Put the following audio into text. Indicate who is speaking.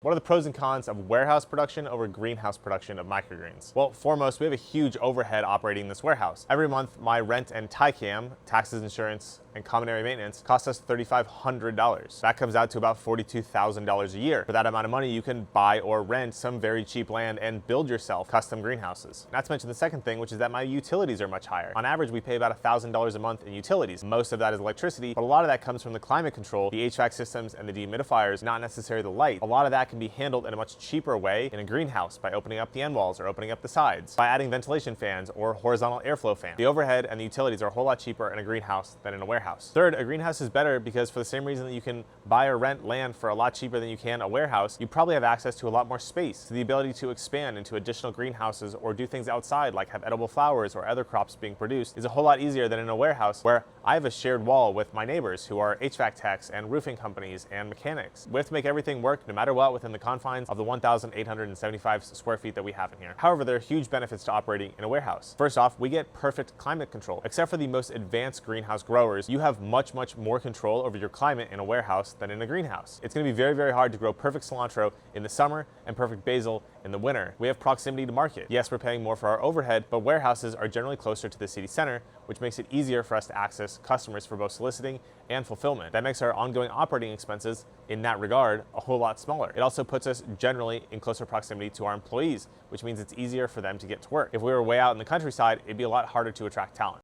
Speaker 1: What are the pros and cons of warehouse production over greenhouse production of microgreens? Well, foremost, we have a huge overhead operating this warehouse. Every month, my rent and TICAM, taxes, insurance, and common area maintenance, costs us $3,500. That comes out to about $42,000 a year. For that amount of money, you can buy or rent some very cheap land and build yourself custom greenhouses. Not to mention the second thing, which is that my utilities are much higher. On average, we pay about $1,000 a month in utilities. Most of that is electricity, but a lot of that comes from the climate control, the HVAC systems, and the dehumidifiers, not necessarily the light. A lot of that can be handled in a much cheaper way in a greenhouse by opening up the end walls or opening up the sides, by adding ventilation fans or horizontal airflow fans. The overhead and the utilities are a whole lot cheaper in a greenhouse than in a warehouse. Third, a greenhouse is better because for the same reason that you can buy or rent land for a lot cheaper than you can a warehouse, you probably have access to a lot more space, to the ability to expand into additional greenhouses or do things outside like have edible flowers or other crops being produced is a whole lot easier than in a warehouse where I have a shared wall with my neighbors who are HVAC techs and roofing companies and mechanics. We have to make everything work no matter what within the confines of the 1,875 square feet that we have in here. However, there are huge benefits to operating in a warehouse. First off, we get perfect climate control. Except for the most advanced greenhouse growers, you have much more control over your climate in a warehouse than in a greenhouse. It's going to be very hard to grow perfect cilantro in the summer and perfect basil in the winter. We have proximity to market. Yes, we're paying more for our overhead, but warehouses are generally closer to the city center, which makes it easier for us to access customers for both soliciting and fulfillment. That makes our ongoing operating expenses in that regard a whole lot smaller. It also puts us generally in closer proximity to our employees, which means it's easier for them to get to work. If we were way out in the countryside, it'd be a lot harder to attract talent.